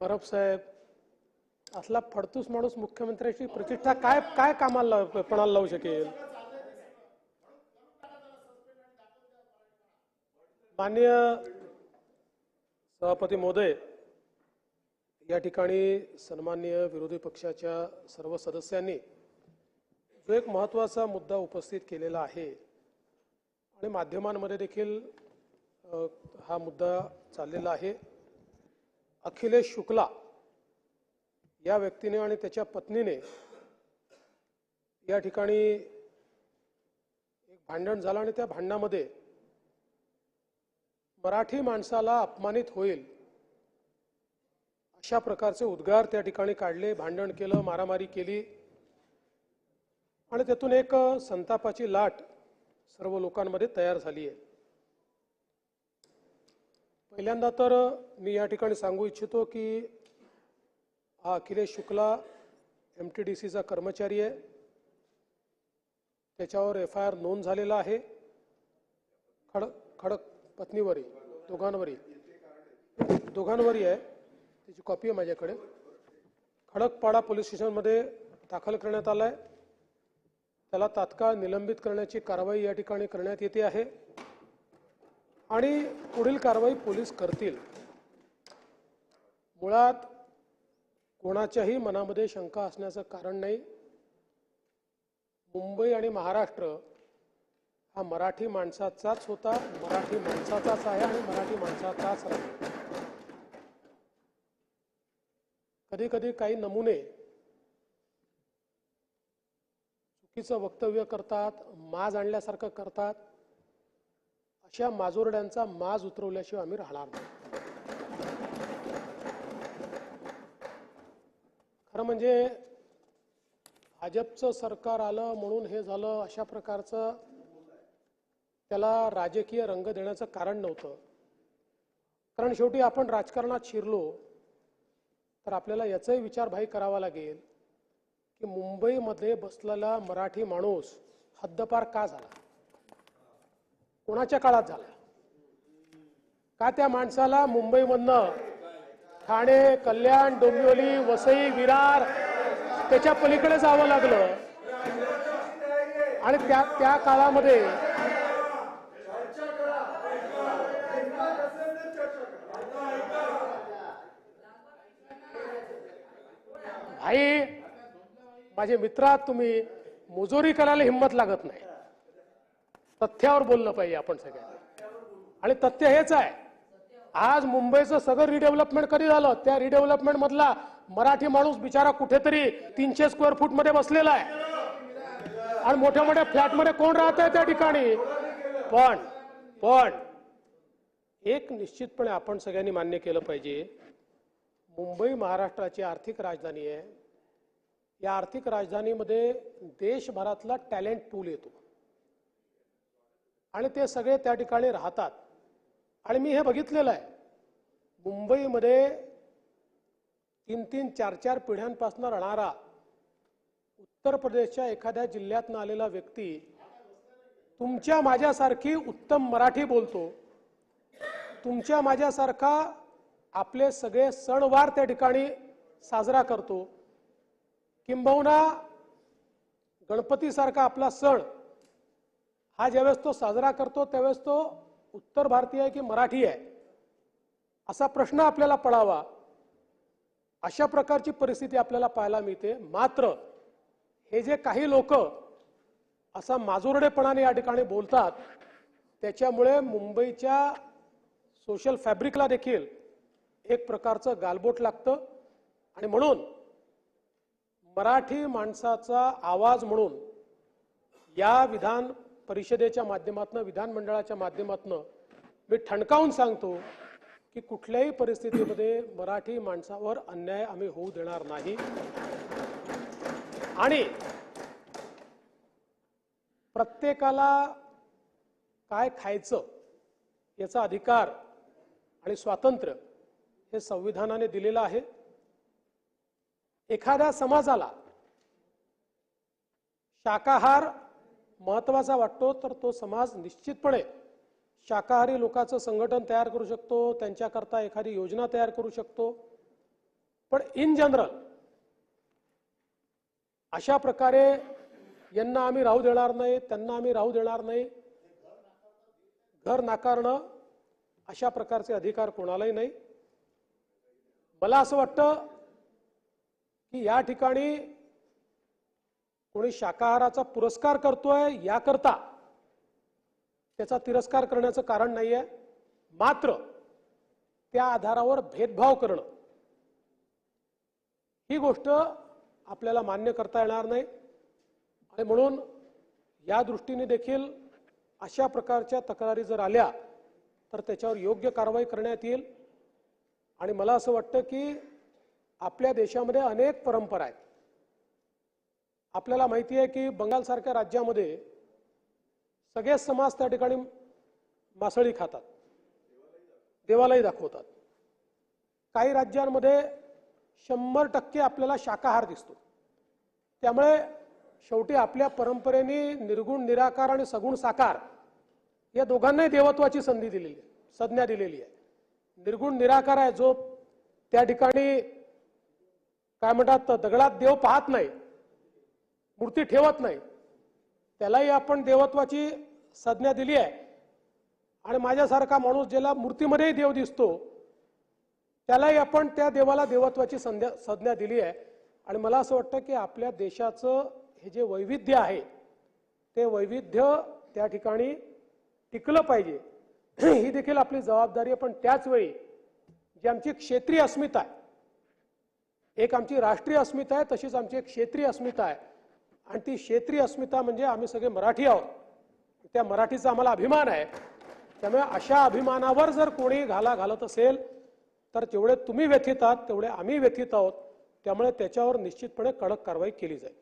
परब साहेब, असला फडतूस माणूस मुख्यमंत्र्याची प्रतिष्ठा काय काय कामाला पणाला लावू शकेल? माननीय सभापती महोदय, या ठिकाणी सन्माननीय विरोधी पक्षाच्या सर्व सदस्यांनी जो एक महत्त्वाचा मुद्दा उपस्थित केलेला आहे आणि माध्यमांमध्ये देखील हा मुद्दा चाललेला आहे। अखिलेश शुक्ला या व्यक्तीने आणि त्याच्या पत्नीने या ठिकाणी एक भांडण झालं आणि त्या भांडणामध्ये मराठी माणसाला अपमानित होईल अशा प्रकारचे उद्गार त्या ठिकाणी काढले, भांडण केलं, मारामारी केली आणि त्यातून एक संतापाची लाट सर्व लोकांमध्ये तयार झाली आहे। पहिल्यांदा तर मी या ठिकाणी सांगू इच्छितो की हा अखिलेश शुक्ला MTDCचा कर्मचारी आहे। त्याच्यावर FIR नोंद झालेला आहे। खडक पत्नीवरही दोघांवरही आहे, त्याची कॉपी आहे माझ्याकडे। खडकपाडा पोलीस स्टेशनमध्ये दाखल करण्यात आलाय। त्याला तात्काळ निलंबित करण्याची कारवाई या ठिकाणी करण्यात येते आहे आणि पुढील कारवाई पोलीस करतील। मुळात कोणाच्याही मनामध्ये शंका असण्याचं कारण नाही। मुंबई आणि महाराष्ट्र हा मराठी माणसाचाच होता, मराठी माणसाचाच आहे आणि मराठी माणसाचाच राहील। कधी कधी काही नमुने चुकीचं वक्तव्य करतात, माज आणल्यासारखं करतात। अशा माजोरड्यांचा माज उतरवल्याशिवाय आम्ही राहणार नाही। खरं म्हणजे भाजपचं सरकार आलं म्हणून हे झालं अशा प्रकारचं त्याला राजकीय रंग देण्याचं कारण नव्हतं। कारण शेवटी आपण राजकारणात शिरलो तर आपल्याला याचाही विचारभाई करावा लागेल की मुंबईमध्ये बसलेला मराठी माणूस हद्दपार का झाला, कोणाच्या काळात झाला, का त्या माणसाला मुंबईमधनं ठाणे, कल्याण, डोंबिवली, वसई, विरार त्याच्या पलीकडे जावं लागलं आणि त्या काळामध्ये भाई माझे मित्र, तुम्ही मुजोरी करायला हिंमत लागत नाही। तथ्यावर बोललं पाहिजे आपण सगळ्यांनी आणि तथ्य हेच आहे। आज मुंबईचं सगळं रिडेव्हलपमेंट कधी झालं? त्या रिडेव्हलपमेंट मधला मराठी माणूस बिचारा कुठेतरी 300 स्क्वेअर फूट मध्ये बसलेला आहे आणि मोठ्या मोठ्या फ्लॅटमध्ये कोण राहत आहे त्या ठिकाणी? पण एक निश्चितपणे आपण सगळ्यांनी मान्य केलं पाहिजे, मुंबई महाराष्ट्राची आर्थिक राजधानी आहे। या आर्थिक राजधानीमध्ये देशभरातला टॅलेंट पूल येतो आणि ते सगळे त्या ठिकाणी राहतात। आणि मी हे बघितलेलं आहे, मुंबईमध्ये 3-3, 4-4 पिढ्यांपासून राहणारा उत्तर प्रदेशच्या एखाद्या जिल्ह्यातून आलेला व्यक्ती तुमच्या माझ्यासारखी उत्तम मराठी बोलतो, तुमच्या माझ्यासारखा आपले सगळे सणवार त्या ठिकाणी साजरा करतो, किंबहुना गणपतीसारखा आपला सण हा ज्यावेळेस तो साजरा करतो त्यावेळेस तो उत्तर भारतीय आहे की मराठी आहे असा प्रश्न आपल्याला पडावा। अशा प्रकारची परिस्थिती आपल्याला पाहायला मिळते। मात्र हे जे काही लोक असा माजोरडेपणाने या ठिकाणी बोलतात त्याच्यामुळे मुंबईच्या सोशल फॅब्रिकला देखील एक प्रकारचं गालबोट लागतं आणि म्हणून मराठी माणसाचा आवाज म्हणून या विधान परिषदेच्या माध्यमातून, विधानमंडळाच्या माध्यमातून मी ठणकावून सांगतो की कुठल्याही परिस्थितीमध्ये मराठी माणसावर अन्याय आम्ही होऊ देणार नाही आणि प्रत्येकाला काय खायचं याचा अधिकार आणि स्वातंत्र्य हे संविधानाने दिलेलं आहे। एखाद्या समाजाला शाकाहार महत्त्वाचा वाटतो तर तो समाज निश्चितपणे शाकाहारी लोकांचं संघटन तयार करू शकतो, त्यांच्याकरता एखादी योजना तयार करू शकतो पण इन जनरल अशा प्रकारे यांना आम्ही राहू देणार नाही, त्यांना आम्ही राहू देणार नाही, घर नाकारणं अशा प्रकारचे अधिकार कोणालाही नाही. मला असं वाटतं की या ठिकाणी कोणी शाकाहाराचा पुरस्कार करतोय याकरता त्याचा तिरस्कार करण्याचं कारण नाहीये. मात्र त्या आधारावर भेदभाव करणं ही गोष्ट आपल्याला मान्य करता येणार नाही. आणि म्हणून या दृष्टीने देखील अशा प्रकारच्या तक्रारी जर आल्या तर त्याच्यावर योग्य कारवाई करण्यात येईल. आणि मला असं वाटतं की आपल्या देशामध्ये अनेक परंपरा आहेत. आपल्याला माहिती आहे की बंगालसारख्या राज्यामध्ये सगळे समाज त्या ठिकाणी मासळी खातात, देवालाही दाखवतात. काही राज्यांमध्ये 100% आपल्याला शाकाहार दिसतो. त्यामुळे शेवटी आपल्या परंपरेने निर्गुण निराकार आणि सगुण साकार या दोघांनाही देवत्वाची संधी दिलेली आहे, संज्ञा दिलेली आहे. निर्गुण निराकार आहे जो त्या ठिकाणी काय म्हणतात दगडात देव पाहत नाही, मूर्ती ठेवत नाही, त्यालाही आपण देवत्वाची संज्ञा दिली आहे. आणि माझ्यासारखा माणूस ज्याला मूर्तीमध्येही देव दिसतो त्यालाही आपण त्या देवाला देवत्वाची संज्ञा दिली आहे. आणि मला असं वाटतं की आपल्या देशाचं हे जे वैविध्य आहे ते वैविध्य त्या ठिकाणी टिकलं पाहिजे ही देखील आपली जबाबदारी आहे. पण त्याच वेळी जी आमची क्षेत्रीय अस्मिता आहे, एक आमची राष्ट्रीय अस्मिता आहे, तशीच आमची एक क्षेत्रीय अस्मिता आहे. आणि ती क्षेत्रीय अस्मिता म्हणजे आम्ही सगळे मराठी आहोत, त्या मराठीचा आम्हाला अभिमान आहे. त्यामुळे अशा अभिमानावर जर कोणी घाला घालत असेल तर जेवढे तुम्ही व्यथित आहात तेवढे आम्ही व्यथित आहोत. त्यामुळे त्याच्यावर निश्चितपणे कडक कारवाई केली जाईल.